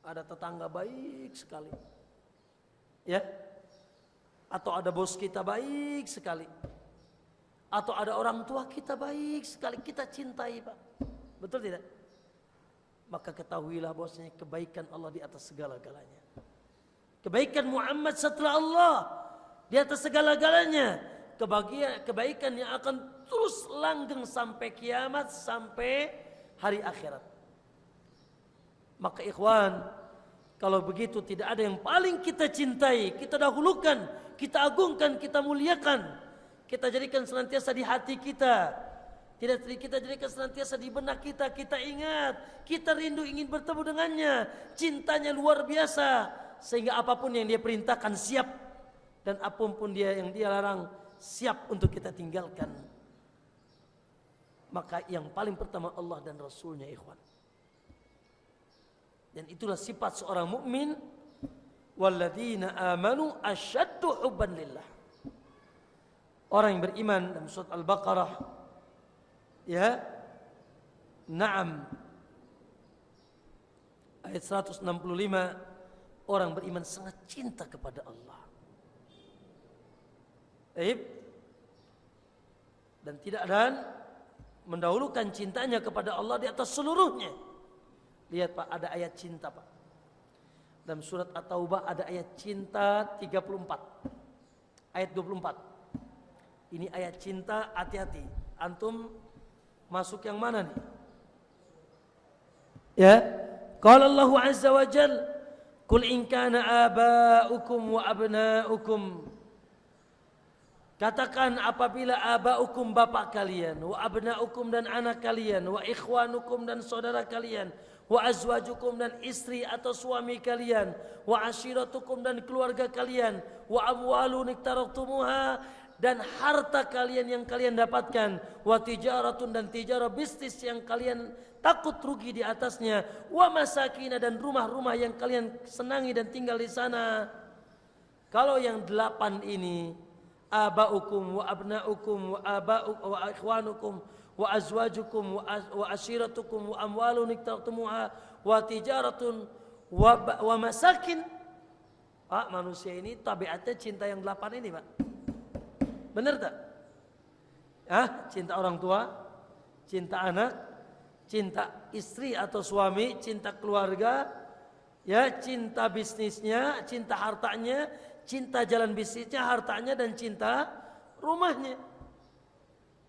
Ada tetangga baik sekali. Ya. Atau ada bos kita baik sekali. Atau ada orang tua kita baik sekali. Kita cintai, Pak. Betul tidak? Maka ketahuilah bahwasanya kebaikan Allah di atas segala-galanya. Kebaikan Muhammad setelah Allah di atas segala-galanya. Kebaikan yang akan terus langgeng sampai kiamat, sampai hari akhirat. Maka ikhwan, kalau begitu tidak ada yang paling kita cintai, kita dahulukan, kita agungkan, kita muliakan, kita jadikan senantiasa di hati kita, kita jadikan senantiasa di benak kita, kita ingat, kita rindu ingin bertemu dengannya, cintanya luar biasa, sehingga apapun yang dia perintahkan siap, dan apapun yang dia larang siap untuk kita tinggalkan. Maka yang paling pertama Allah dan Rasulnya, ikhwan. Dan itulah sifat seorang mukmin. Walladzina amanu asyaddu hubban lillah. Orang yang beriman dalam surat Al-Baqarah, ya, na'am, ayat 165, orang beriman sangat cinta kepada Allah. Dan tidak ada mendahulukan cintanya kepada Allah di atas seluruhnya. Lihat Pak, ada ayat cinta Pak. Dalam surat At-Taubah ada ayat cinta 34. Ayat 24. Ini ayat cinta, hati-hati. Antum masuk yang mana nih? Ya. Qala Allahu azza wa jal, "Qul in kana aba'ukum wa abna'ukum." Katakan apabila aba'ukum bapak kalian, wa abna'ukum dan anak kalian, wa ikhwanukum dan saudara kalian, wa azwajukum dan istri atau suami kalian, wa ashiratukum dan keluarga kalian, wa amwalun iktaraftumuha dan harta kalian yang kalian dapatkan, wa tijaratun dan tijarah bisnis yang kalian takut rugi di atasnya, wa masakina dan rumah-rumah yang kalian senangi dan tinggal di sana. Kalau yang 8 ini, aba'ukum wa abna'ukum wa ikhwanukum wa azwajukum wa ashiratukum wa amwalun iktaraftumuha wa tijaratun wa masakin. Pak, manusia ini tabiatnya cinta yang 8 ini, Pak. Benar tak? Cinta orang tua, cinta anak, cinta istri atau suami, cinta keluarga, ya, cinta bisnisnya, cinta hartanya, cinta jalan bisnisnya, hartanya, dan cinta rumahnya.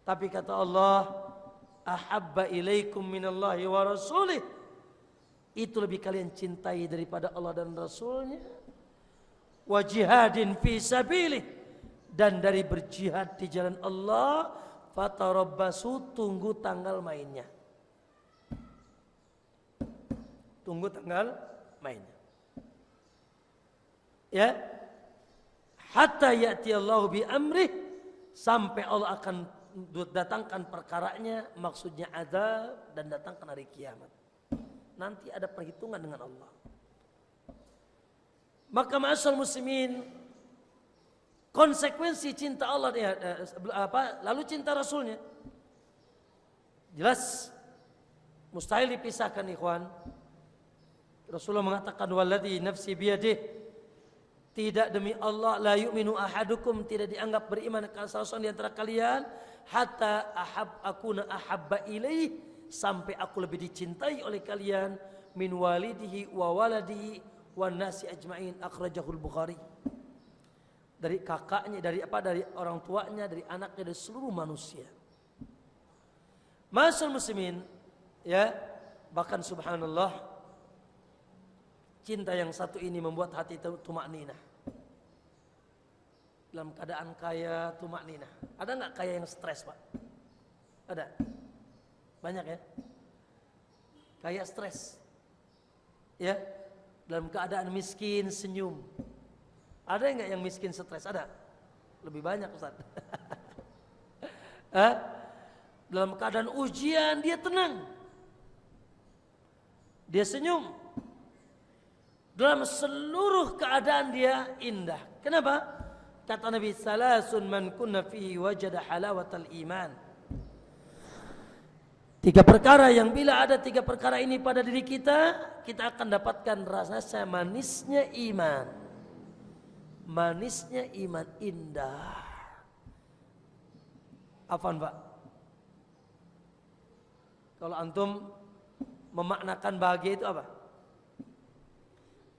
Tapi kata Allah, ahabba ilaikum minallahi wa rasulih, itu lebih kalian cintai daripada Allah dan Rasulnya. Wa jihadin fi sabilih, dan dari berjihad di jalan Allah. Fatarabbasu, tunggu tanggal mainnya. Tunggu tanggal mainnya. Ya, hatta ya'ti Allahu bi amrih, sampai Allah akan datangkan perkaranya, maksudnya azab, dan datangkan hari kiamat. Nanti ada perhitungan dengan Allah. Maka ma'asyal muslimin, konsekuensi cinta Allah lalu cinta Rasulnya, jelas mustahil dipisahkan, ikhwan. Rasulullah mengatakan, walladzi nafsi biyadih, tidak demi Allah, la yu'minu ahadukum, tidak dianggap beriman salah seorang di antara kalian, hatta akuna ahabba ilaih, sampai aku lebih dicintai oleh kalian, min walidihi wa waladihi wa nasi ajma'in, akhrajahul Bukhari. Dari kakaknya, dari orang tuanya, dari anaknya, dari seluruh manusia. Ma'asyiral muslimin, ya, bahkan subhanallah, cinta yang satu ini membuat hati tumakninah. Dalam keadaan kaya, tumakninah. Ada nggak kaya yang stres, Pak? Ada? Banyak ya? Kaya stres. Ya? Dalam keadaan miskin, senyum. Ada nggak yang miskin stres? Ada? Lebih banyak, Ustaz. Dalam keadaan ujian, dia tenang. Dia senyum. Dalam seluruh keadaan dia indah. Kenapa? Kata Nabi, salasun man kunna fihi wajada halawatal iman. Tiga perkara yang bila ada tiga perkara ini pada diri kita, kita akan dapatkan rasa manisnya iman. Manisnya iman indah. Apaan Pak? Kalau antum memaknakan bahagia itu apa?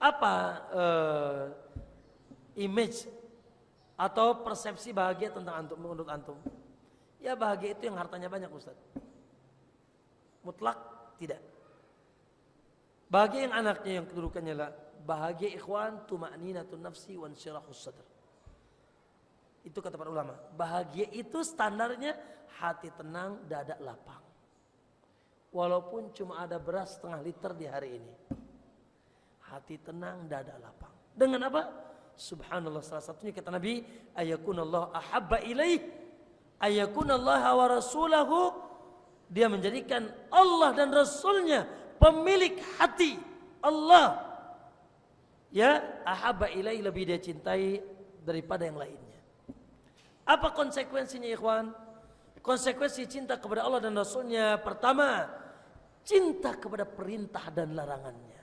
Apa image atau persepsi bahagia tentang antum menurut antum? Ya bahagia itu yang hartanya banyak Ustaz. Mutlak tidak. Bahagia yang anaknya yang kedudukannya lah bahagia ikhwan tuma'ninatun nafsi wa insyirahus sadr. Itu kata para ulama. Bahagia itu standarnya hati tenang, dada lapang. Walaupun cuma ada beras setengah liter di hari ini. Hati tenang, dada lapang. Dengan apa? Subhanallah, salah satunya kata Nabi, ayakunallahu ahabba ilaih, ayakunallaha wa rasulahu. Dia menjadikan Allah dan Rasulnya pemilik hati. Allah ya ahabba ilaih, lebih dia cintai daripada yang lainnya. Apa konsekuensinya ikhwan? Konsekuensi cinta kepada Allah dan Rasulnya, pertama, cinta kepada perintah dan larangannya.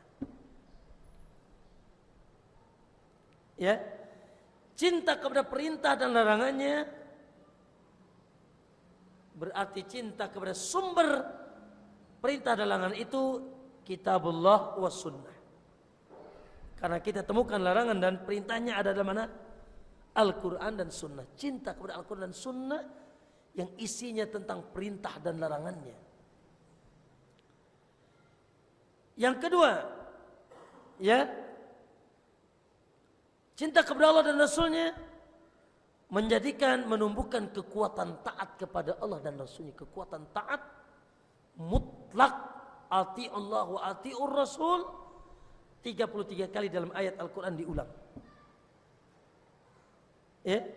Ya, cinta kepada perintah dan larangannya berarti cinta kepada sumber perintah dan larangan itu kitabullah wa sunnah. Karena kita temukan larangan dan perintahnya ada dalam mana? Al-Quran dan sunnah. Cinta kepada Al-Quran dan sunnah yang isinya tentang perintah dan larangannya. Yang kedua, ya, cinta kepada Allah dan Rasulnya menumbuhkan kekuatan taat kepada Allah dan Rasulnya. Kekuatan taat mutlak, ati Allah wa ati'ur Rasul, 33 kali dalam ayat Al-Quran diulang. Ya,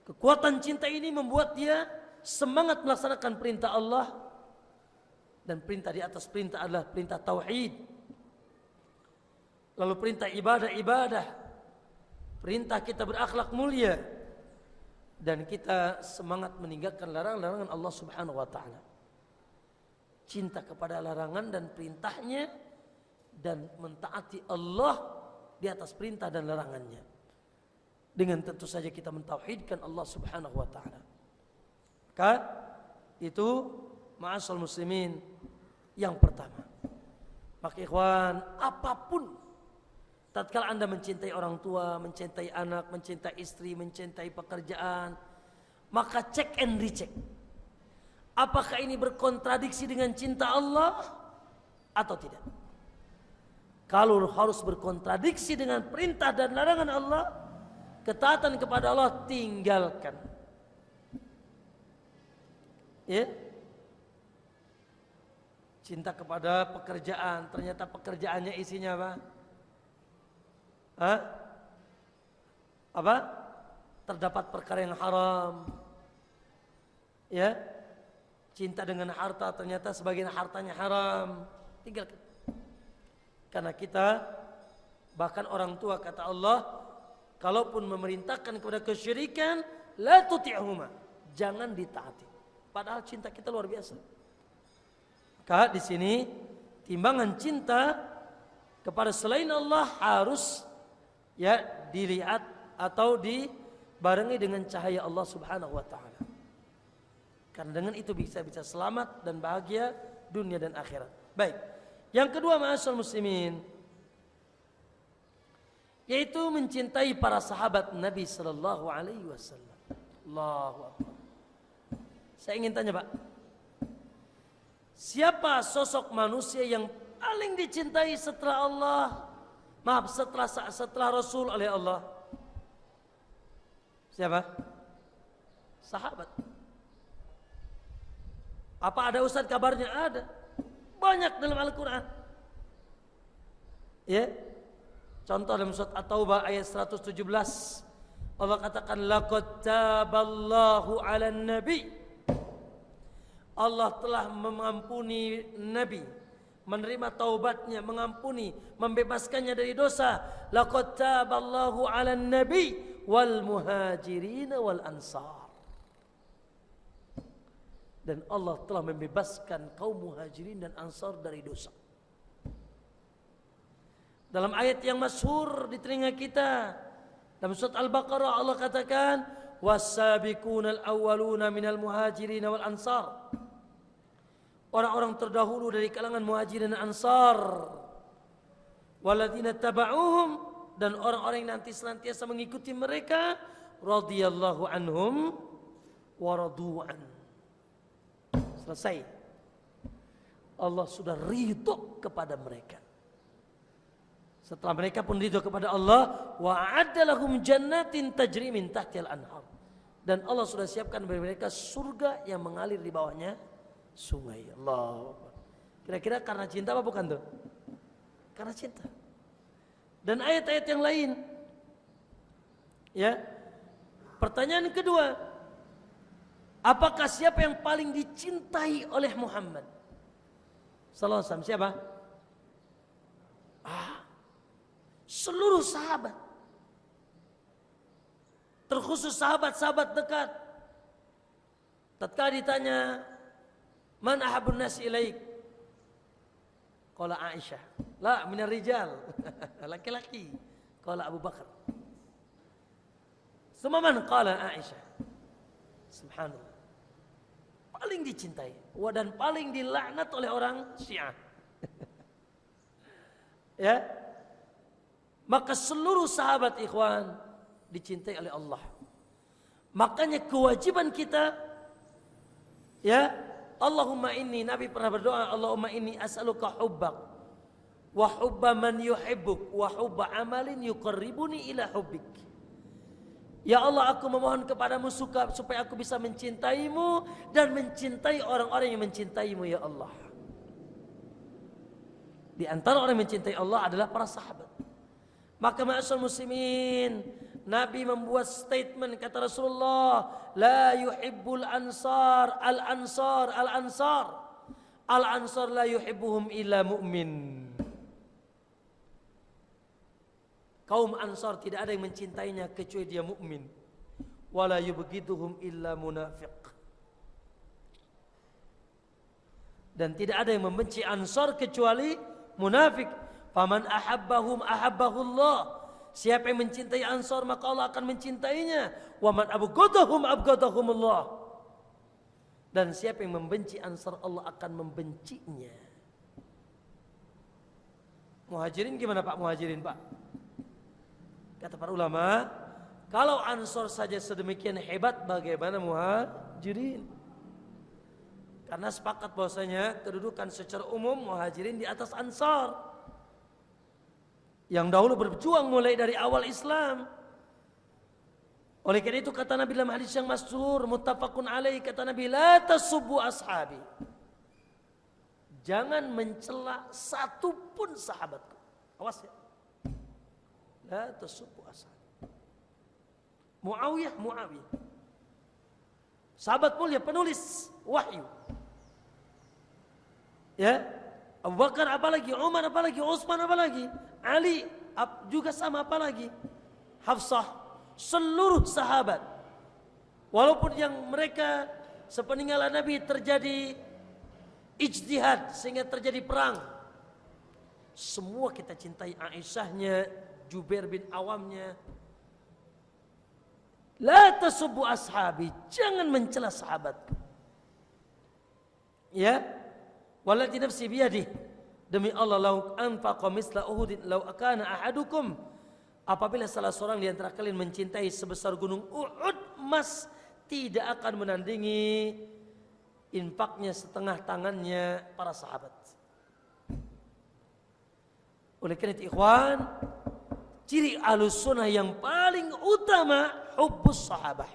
kekuatan cinta ini membuat dia semangat melaksanakan perintah Allah, dan perintah di atas perintah adalah perintah tauhid. Lalu perintah ibadah, perintah kita berakhlak mulia, dan kita semangat meninggalkan larangan-larangan Allah Subhanahu wa taala. Cinta kepada larangan dan perintahnya, dan mentaati Allah di atas perintah dan larangannya. Dengan tentu saja kita mentauhidkan Allah Subhanahu wa taala. Maka itu ma'asal muslimin yang pertama. Maka ikhwan, apapun tatkala Anda mencintai orang tua, mencintai anak, mencintai istri, mencintai pekerjaan, maka cek and recheck. Apakah ini berkontradiksi dengan cinta Allah atau tidak? Kalau harus berkontradiksi dengan perintah dan larangan Allah, ketaatan kepada Allah tinggalkan. Ya? Cinta kepada pekerjaan, ternyata pekerjaannya isinya apa? Apa? Terdapat perkara yang haram. Ya? Cinta dengan harta, ternyata sebagian hartanya haram. Tinggalkan. Karena kita, bahkan orang tua kata Allah, kalaupun memerintahkan kepada kesyirikan, la tuti'huma, jangan ditaati. Padahal cinta kita luar biasa. Maka di sini timbangan cinta kepada selain Allah harus ya dilihat atau dibarengi dengan cahaya Allah Subhanahu wa taala. Karena dengan itu bisa selamat dan bahagia dunia dan akhirat. Baik. Yang kedua, ma'asyiral muslimin, yaitu mencintai para sahabat Nabi sallallahu alaihi wasallam. Allahu akbar. Saya ingin tanya, Pak. Siapa sosok manusia yang paling dicintai setelah Allah? Maaf, setelah Rasul oleh Allah? Siapa? Sahabat. Apa ada ustaz kabarnya? Ada. Banyak dalam Al-Quran. Ya. Contoh dalam surat At-Taubah ayat 117. Allah katakan laqad taballahu 'alan nabi. Allah telah mengampuni Nabi, menerima taubatnya, mengampuni, membebaskannya dari dosa. Laqad taballahu 'alan nabi wal muhajirin wal ansar. Dan Allah telah membebaskan kaum Muhajirin dan Ansar dari dosa. Dalam ayat yang masyhur di telinga kita, dalam surat Al-Baqarah Allah katakan, was-sabiqunal awwaluna minal muhajirin wal ansar. Orang-orang terdahulu dari kalangan Muhajirin dan Ansar. Walladzina taba'uhum, dan orang-orang yang nanti senantiasa mengikuti mereka, radhiyallahu anhum wa radu'an. Selesai. Allah sudah ridho kepada mereka. Setelah mereka pun ridho kepada Allah, wa'adda lahum jannatin tajri min tahtihal anhar. Dan Allah sudah siapkan bagi mereka surga yang mengalir di bawahnya sungai. Allah. Kira-kira karena cinta apa bukan tuh? Karena cinta. Dan ayat-ayat yang lain. Ya. Pertanyaan kedua, apakah siapa yang paling dicintai oleh Muhammad sallallahu alaihi wasallam? Siapa? Seluruh sahabat. Terkhusus sahabat-sahabat dekat. Tatkala ditanya, "Man ahabbun nas ilaik?" Qala Aisyah. La, minar rijal. Laki-laki. Qala Abu Bakar. Summa man? Qala Aisyah. Subhanallah. Paling dicintai dan paling dilaknat oleh orang Syiah. Ya. Maka seluruh sahabat ikhwan dicintai oleh Allah. Makanya kewajiban kita, ya, Allahumma inni, Nabi pernah berdoa, Allahumma inni as'aluka hubbak wa hubba man yuhibbuk wa hubba amalin yuqarribuni ila hubbik. Ya Allah, aku memohon kepadamu supaya aku bisa mencintaimu dan mencintai orang-orang yang mencintaimu, ya Allah. Di antara orang yang mencintai Allah adalah para sahabat. Maka ma'asyar muslimin, Nabi membuat statement, kata Rasulullah, la yuhibbul ansar al-ansar al-ansar. Al-ansar la yuhibbuhum illa mu'min. Kaum Ansar tidak ada yang mencintainya kecuali dia mukmin. Wala yubghiduhum illa munafiq. Dan tidak ada yang membenci Ansar kecuali munafik. Faman ahabbahum ahabbahullah. Siapa yang mencintai Ansar maka Allah akan mencintainya. Wa man abghadahum abghadahumullah. Dan siapa yang membenci Ansar Allah akan membencinya. Muhajirin gimana Pak Muhajirin Pak? Kata para ulama, kalau Ansar saja sedemikian hebat, bagaimana Muhajirin? Karena sepakat bahwasanya kedudukan secara umum Muhajirin di atas Ansar. Yang dahulu berjuang mulai dari awal Islam. Oleh karena itu kata Nabi dalam hadis yang masyhur, muttafaqun alaih, kata Nabi, la tasubbu ashabi. Jangan mencela satu pun sahabatku. Awas ya. La tasubbu ashabi. Muawiyah. Sahabat mulia, penulis wahyu. Ya, Abu Bakar apalagi, Umar apalagi, Utsman apalagi, Ali juga sama apalagi, Hafsah, seluruh sahabat. Walaupun yang mereka sepeninggalan Nabi terjadi ijtihad sehingga terjadi perang, semua kita cintai. Aisyahnya, Jubair bin Awamnya. La tasubbu ashabi, jangan mencela sahabatku. Ya, walladzi nafsi biyadihi, demi Allah, lau anfaqa misla Uhudin lau akana ahadukum, apabila salah seorang di antara kalian mencintai sebesar gunung Uhud emas, tidak akan menandingi infaknya setengah tangannya para sahabat. Oleh karena itu ikhwan, ciri ahlus sunnah yang paling utama hubbus sahabah.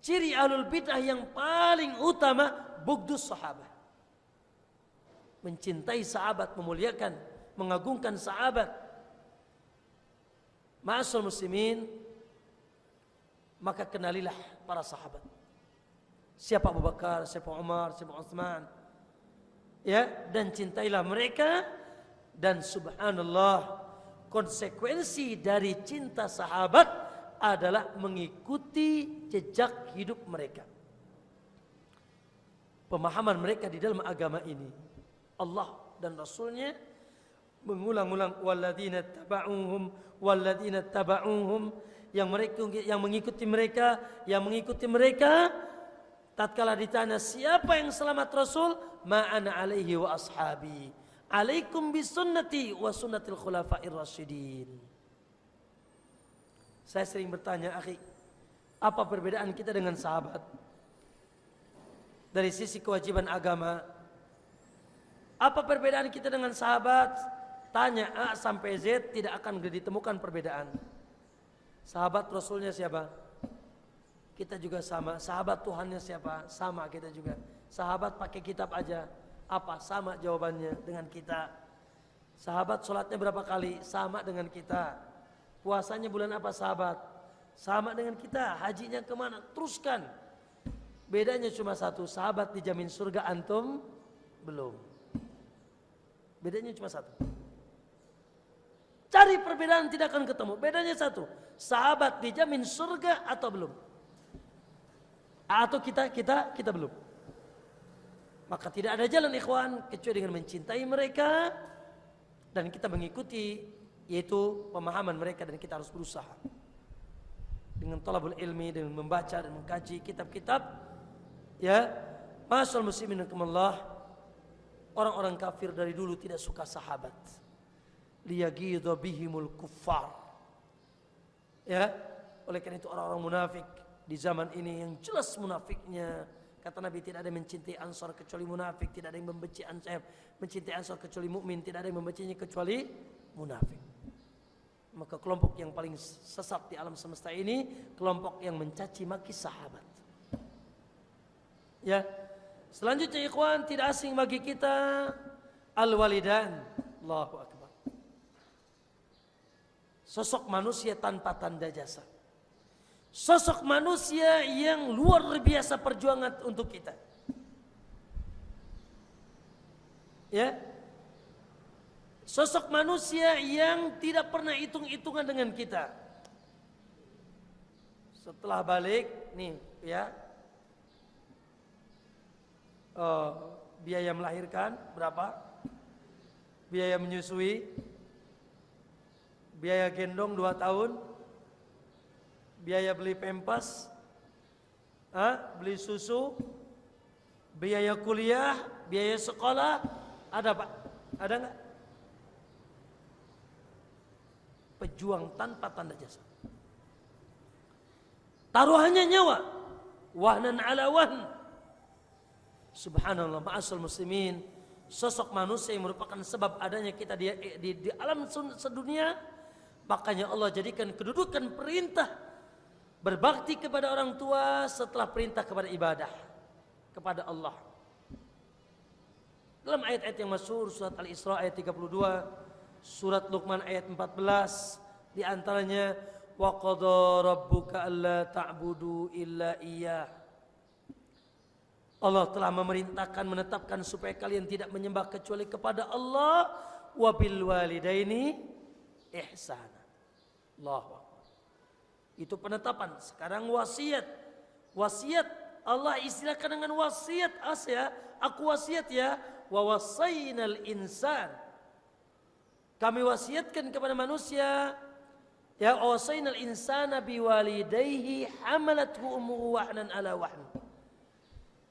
Ciri ahlul bidah yang paling utama bughdus sahabah. Mencintai sahabat, memuliakan, mengagungkan sahabat. Ma'asyiral muslimin, maka kenalilah para sahabat. Siapa Abu Bakar, siapa Umar, siapa Utsman. Ya, dan cintailah mereka. Dan subhanallah, konsekuensi dari cinta sahabat adalah mengikuti jejak hidup mereka. pemahaman mereka di dalam agama ini. Allah dan Rasulnya mengulang-ulang walladzina taba'uhum yang mengikuti mereka tatkala ditanya siapa yang selamat Rasul, ma'ana alaihi wa ashabi alaikum bisunnati wa sunnatil khulafair rasyidin. Saya sering bertanya, akhi, apa perbedaan kita dengan sahabat dari sisi kewajiban agama? Apa perbedaan kita dengan sahabat? Tanya A sampai Z, tidak akan ditemukan perbedaan. Sahabat Rasulnya siapa? Kita juga sama. Sahabat Tuhannya siapa? Sama kita juga. Sahabat pakai kitab aja, apa? Sama jawabannya dengan kita. Sahabat sholatnya berapa kali? Sama dengan kita. Puasanya bulan apa sahabat? Sama dengan kita. Hajinya kemana? Teruskan. Bedanya cuma satu, sahabat dijamin surga, antum belum. Bedanya cuma satu. Cari perbedaan tidak akan ketemu. Bedanya satu, sahabat dijamin surga atau belum? Atau kita belum. Maka tidak ada jalan ikhwan kecuali dengan mencintai mereka dan kita mengikuti, yaitu pemahaman mereka, dan kita harus berusaha dengan thalabul ilmi, dengan membaca dan mengkaji kitab-kitab. Ya, masyaallah muslimin rahimakumullah, orang-orang kafir dari dulu tidak suka sahabat. Liyaghidha bihimul kuffar. Ya, oleh karena itu orang-orang munafik di zaman ini yang jelas munafiknya, kata Nabi, tidak ada yang mencintai Ansar kecuali munafik, tidak ada yang membenci Ansar, mencintai Ansar kecuali mukmin, tidak ada yang membencinya kecuali munafik. Maka kelompok yang paling sesat di alam semesta ini kelompok yang mencaci maki sahabat. Ya. Selanjutnya ikhwan, tidak asing bagi kita al-walidan. Allahu akbar. Sosok manusia tanpa tanda jasa. Sosok manusia yang luar biasa perjuangan untuk kita. Ya. Sosok manusia yang tidak pernah hitung-hitungan dengan kita. Setelah balik nih ya, biaya melahirkan berapa? Biaya menyusui, biaya gendong 2 tahun, biaya beli pempas, beli susu, biaya kuliah, biaya sekolah, ada Pak? Ada enggak? Pejuang tanpa tanda jasa. Taruhannya nyawa, wahnan ala wahn. Subhanallah, ma'asal muslimin, sosok manusia yang merupakan sebab adanya kita di alam sedunia. Makanya Allah jadikan kedudukan perintah berbakti kepada orang tua setelah perintah kepada ibadah kepada Allah. Dalam ayat-ayat yang masyhur, surat Al-Isra ayat 32, surat Luqman ayat 14, di antaranya wa qadha rabbuka alla ta'budu illa iyyah. Allah telah memerintahkan, menetapkan supaya kalian tidak menyembah kecuali kepada Allah, wa bil walidaini ihsana. Allahu akbar. Itu penetapan. Sekarang wasiat. Wasiat Allah istilahkan dengan wasiat ya. Aku wasiat ya. Wa wasainal insan. Kami wasiatkan kepada manusia, ya, wasainal insana biwalidayhi hamalathu ummuhu wahnan ala wahn.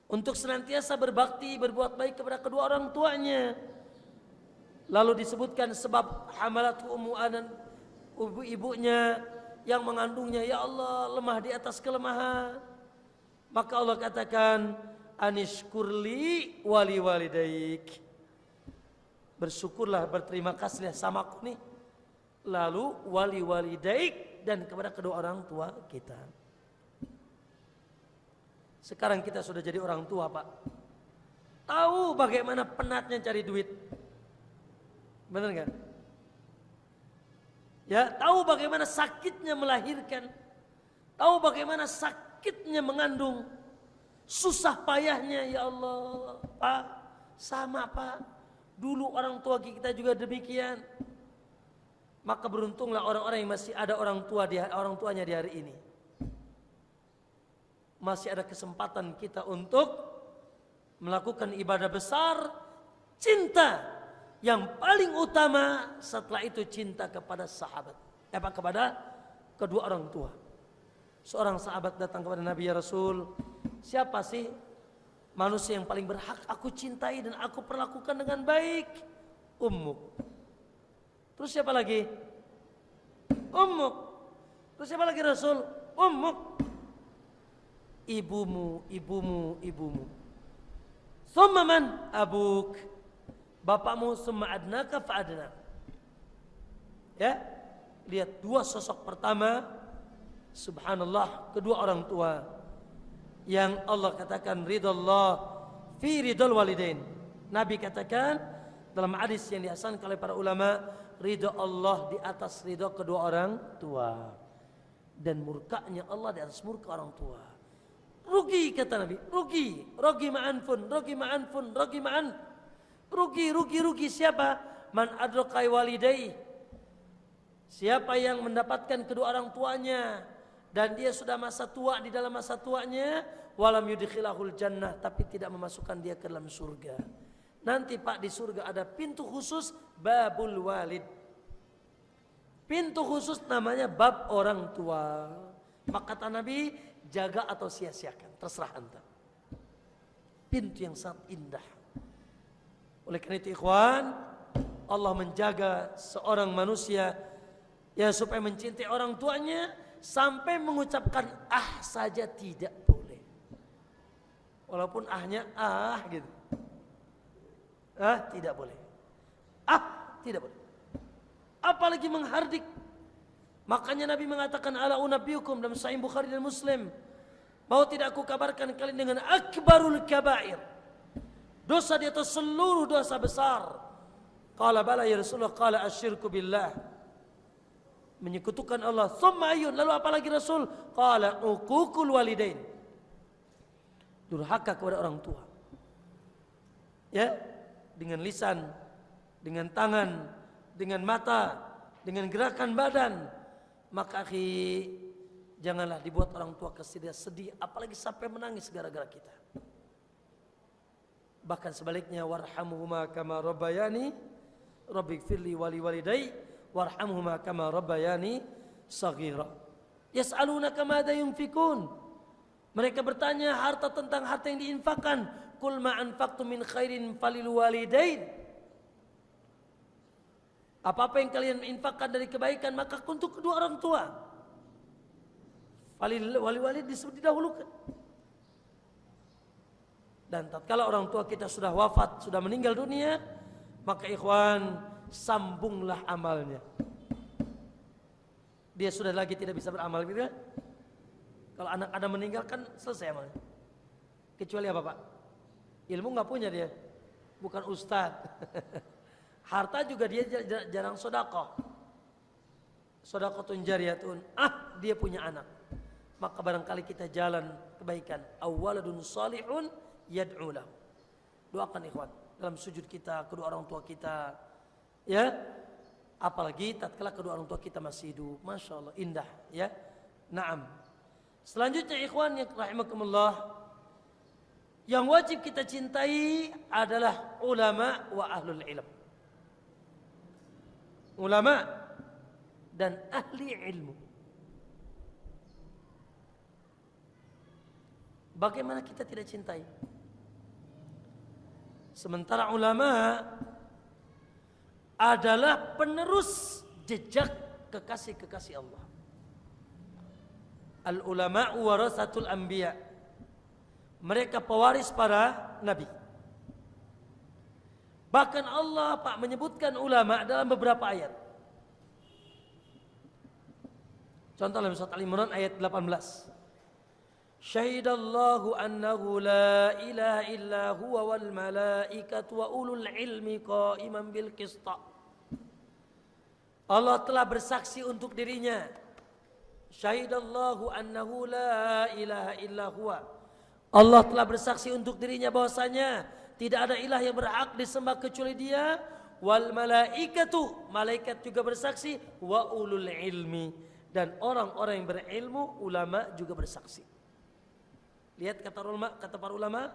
Untuk senantiasa berbakti, berbuat baik kepada kedua orang tuanya. Lalu disebutkan sebab hamalathu ummuhu anan, ibunya yang mengandungnya, ya Allah, lemah di atas kelemahan. Maka Allah katakan, anishkurli wali walidaik. Bersyukurlah, berterima kasihlah sama aku nih. Lalu wali walidaik, dan kepada kedua orang tua kita. Sekarang kita sudah jadi orang tua Pak. Tahu bagaimana penatnya cari duit. Benar kan? Ya, tahu bagaimana sakitnya melahirkan. Tahu bagaimana sakitnya mengandung. Susah payahnya, ya Allah. Pak, sama Pak. Dulu orang tua kita juga demikian. Maka beruntunglah orang-orang yang masih ada orang tuanya di hari ini. Masih ada kesempatan kita untuk melakukan ibadah besar, cinta yang paling utama setelah itu cinta kepada sahabat, kepada kedua orang tua. Seorang sahabat datang kepada Nabi, ya Rasul, siapa sih manusia yang paling berhak aku cintai dan aku perlakukan dengan baik? Ummuk. Terus siapa lagi? Ummuk. Terus siapa lagi Rasul? Ummuk. Ibumu, ibumu, ibumu. Thumma man? Abuk. Bapakmu, summa adnaka fa'adna. Ya, lihat dua sosok pertama, subhanallah, kedua orang tua yang Allah katakan ridallah fi ridal walidain. Nabi katakan dalam hadis yang dihasankan oleh para ulama, ridha Allah di atas ridha kedua orang tua dan murkanya Allah di atas murka orang tua. Rugi kata Nabi, rugi, rugi ma'anfun, rugi ma'anfun, rugi ma'an. Rugi siapa? Man adrakai walidai. Siapa yang mendapatkan kedua orang tuanya dan dia sudah masa tua, di dalam masa tuanya, walam yudkhilahul jannah, tapi tidak memasukkan dia ke dalam surga. Nanti Pak, di surga ada pintu khusus babul walid. Pintu khusus namanya bab orang tua. Maka kata Nabi, jaga atau sia-siakan, terserah anda. Pintu yang sangat indah. Oleh karena itu ikhwan, Allah menjaga seorang manusia ya supaya mencintai orang tuanya sampai mengucapkan ah saja tidak boleh. Walaupun ahnya ah gitu. Ah tidak boleh. Ah tidak boleh. Apalagi menghardik. Makanya Nabi mengatakan ala unabbiukum dalam Sahih Bukhari dan Muslim, mau tidak aku kabarkan kalian dengan akbarul kabair, dosa di atas seluruh dosa besar. Qala bala ya Rasulullah, qala asyirku billah, menyekutukan Allah. Thumma ayun, lalu apa lagi Rasul? Qala uququl walidain, durhaka kepada orang tua. Ya, dengan lisan, dengan tangan, dengan mata, dengan gerakan badan. Maka akhi, janganlah dibuat orang tua sedih, apalagi sampai menangis gara-gara kita. Bahkan sebaliknya, warhamhuma kama rabbayani, rabbighfirli wali walidai, warhamhuma kama rabbayani saghira. Yas'alunaka madza yunfikun. Mereka bertanya tentang harta yang diinfakkan. Qul ma anfaqtum min khairin falil walidain. Apa-apa yang kalian infakkan dari kebaikan maka untuk kedua orang tua. Wali-wali disebut didahulukan. Dan tatkala orang tua kita sudah wafat, sudah meninggal dunia, maka ikhwan, sambunglah amalnya. Dia sudah lagi tidak bisa beramal gitu kan? Kalau anak Anda meninggal kan selesai amalnya. Kecuali apa Pak? Ilmu nggak punya dia, bukan ustadz. Harta juga dia jarang sedekah. Sedekatun jariyatun. Dia punya anak. Maka barangkali kita jalan kebaikan. Awwaladun salihun yad'u lahu. Doakan ikhwan dalam sujud kita, kedua orang tua kita. Ya. Apalagi tatkala kedua orang tua kita masih hidup. Masya Allah, indah. Ya. Naam. Selanjutnya ikhwan yang rahimakumullah, yang wajib kita cintai adalah ulama wa ahlul ilm. Ulama dan ahli ilmu. Bagaimana kita tidak cintai? Sementara ulama adalah penerus jejak kekasih-kekasih Allah. Al-ulama warasatul anbiya. Mereka pewaris para nabi. Bahkan Allah Pak menyebutkan ulama dalam beberapa ayat. Contoh dalam surat Al-Imran ayat 18. Syahidallahu annahu la ilaha illa huwa wal malaikatu wa ulul ilmi qa'iman bil qista. Allah telah bersaksi untuk dirinya. Syahidallahu annahu la ilaha illa huwa. Allah telah bersaksi untuk dirinya bahwasanya tidak ada ilah yang berhak disembah kecuali Dia. Wal malaikatu, malaikat juga bersaksi. Wa ulul ilmi, dan orang-orang yang berilmu, ulama juga bersaksi. Lihat kata para ulama,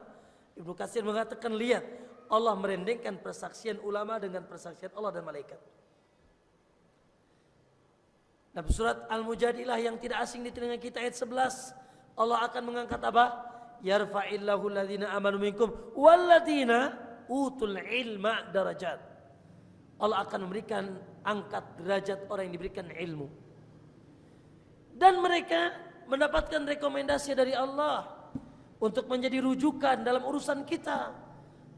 Ibnu Katsir mengatakan, lihat, Allah merendengkan persaksian ulama dengan persaksian Allah dan malaikat. Dalam surat Al-Mujadilah yang tidak asing di telinga kita ayat 11, Allah akan mengangkat apa? Yarfa'illahu alladhina amanu minkum walladhina utul ilma darajat. Allah akan memberikan angkat derajat orang yang diberikan ilmu. Dan mereka mendapatkan rekomendasi dari Allah untuk menjadi rujukan dalam urusan kita.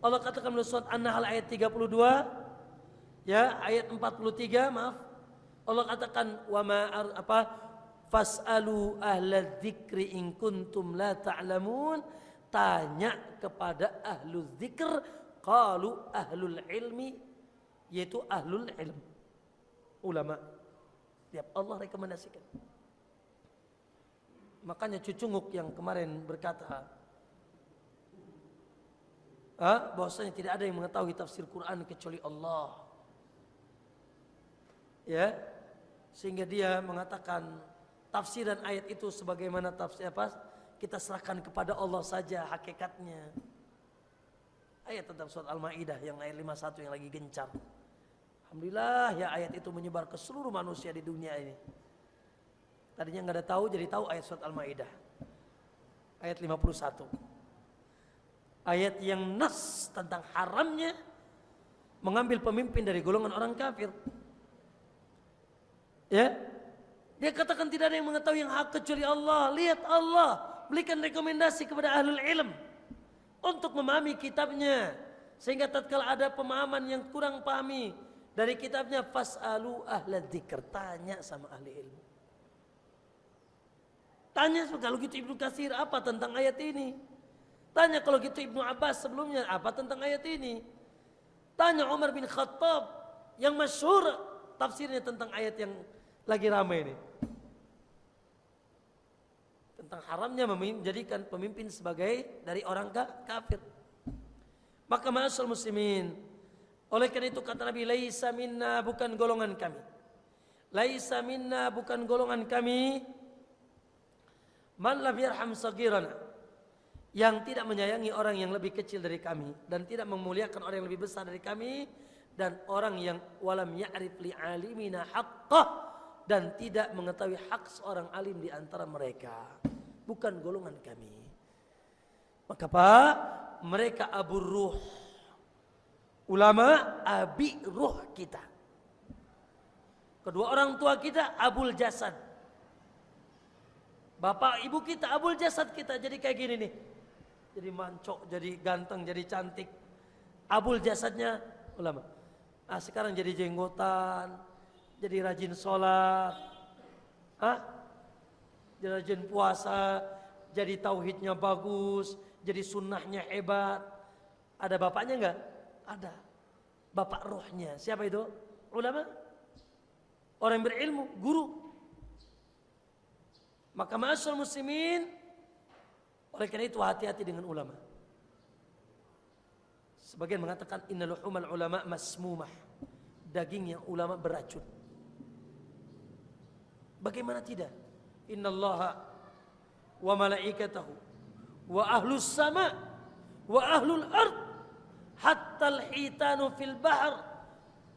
Allah katakan dalam surat An-Nahl ayat 32, ya, ayat 43, maaf. Allah katakan fas'alu ahla dzikri in kuntum la ta'lamun, tanya kepada ahlul dzikr, qalu ahlul ilmi, yaitu ahlul ilm, ulama. Tiap Allah rekomendasikan. Makanya Cucunguk yang kemarin berkata bahwasanya tidak ada yang mengetahui tafsir Quran kecuali Allah. Ya, sehingga dia mengatakan tafsiran ayat itu sebagaimana tafsir apa? Kita serahkan kepada Allah saja hakikatnya. Ayat tentang surat Al-Maidah yang ayat 51 yang lagi gencar. Alhamdulillah ya, ayat itu menyebar ke seluruh manusia di dunia ini. Tadinya nggak ada tahu, jadi tahu ayat surat Al-Maidah. Ayat 51. Ayat yang nas tentang haramnya mengambil pemimpin dari golongan orang kafir. Ya, dia katakan tidak ada yang mengetahui yang hak kecuali Allah. Lihat, Allah berikan rekomendasi kepada ahlul ilm untuk memahami kitabnya, sehingga tatkala ada pemahaman yang kurang pahami dari kitabnya, fas'alu ahla dzikr, tanya sama ahli ilmu. Tanya kalau gitu Ibnu Katsir apa tentang ayat ini? Tanya kalau gitu Ibnu Abbas sebelumnya apa tentang ayat ini? Tanya Umar bin Khattab yang masyhur tafsirnya tentang ayat yang lagi ramai ini, tentang haramnya menjadikan pemimpin sebagai dari orang kafir. Maka ma'asyiral muslimin, oleh karena itu kata Nabi, laisa minna, bukan golongan kami. Laisa minna, bukan golongan kami, man lam yarham sagirana, yang tidak menyayangi orang yang lebih kecil dari kami dan tidak memuliakan orang yang lebih besar dari kami, dan orang yang walam ya'rif li alimina haqqah, dan tidak mengetahui hak seorang alim di antara mereka, bukan golongan kami. Maka Pak, mereka abu ruh, ulama abi ruh kita. Kedua orang tua kita abul jasad. Bapak ibu kita abul jasad kita, jadi kayak gini nih. Jadi mancok, jadi ganteng, jadi cantik. Abul jasadnya ulama. Ah, sekarang jadi jenggotan, jadi rajin sholat, jadi rajin puasa, jadi tauhidnya bagus, jadi sunnahnya hebat. Ada bapaknya enggak? Ada. Bapak rohnya. Siapa itu? Ulama. Orang yang berilmu, guru. Maka ma'asyiral muslimin, oleh karena itu hati-hati dengan ulama. Sebagian mengatakan innal luhumal ulama masmumah, dagingnya ulama beracun. Bagaimana tidak? Innallaha wa malaikatahu wa ahlus sama wa ahlul ard hatta al-hitanu fil bahr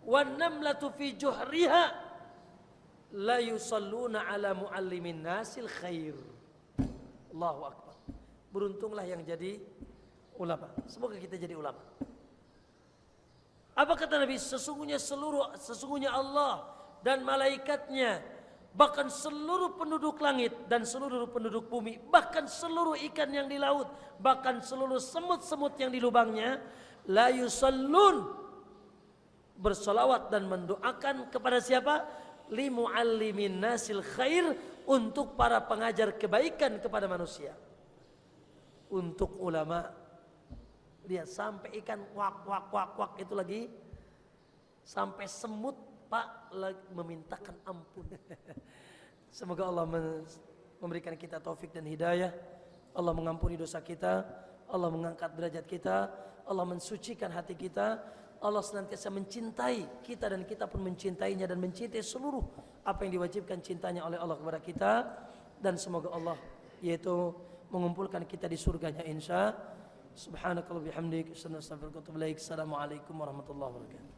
wan namlatu fi juhriha la yusalluna ala muallimin nasil khair. Allahu akbar. Beruntunglah yang jadi ulama. Semoga kita jadi ulama. Apa kata Nabi? Sesungguhnya Allah dan malaikatnya, bahkan seluruh penduduk langit dan seluruh penduduk bumi, bahkan seluruh ikan yang di laut, bahkan seluruh semut-semut yang di lubangnya, la yusallun, bersolawat dan mendoakan kepada siapa? Li muallimin nasil khair, untuk para pengajar kebaikan kepada manusia. Untuk ulama, lihat sampai ikan wak itu lagi, sampai semut Pak memintakan ampun. Semoga Allah memberikan kita taufik dan hidayah. Allah mengampuni dosa kita, Allah mengangkat derajat kita, Allah mensucikan hati kita, Allah senantiasa mencintai kita dan kita pun mencintainya dan mencintai seluruh apa yang diwajibkan cintanya oleh Allah kepada kita. Dan semoga Allah yaitu mengumpulkan kita di surganya insya Subhanakallah bihamdik, asyhadu an la ilaha illa anta, astaghfiruka wa atubu ilaik. Assalamualaikum warahmatullahi wabarakatuh.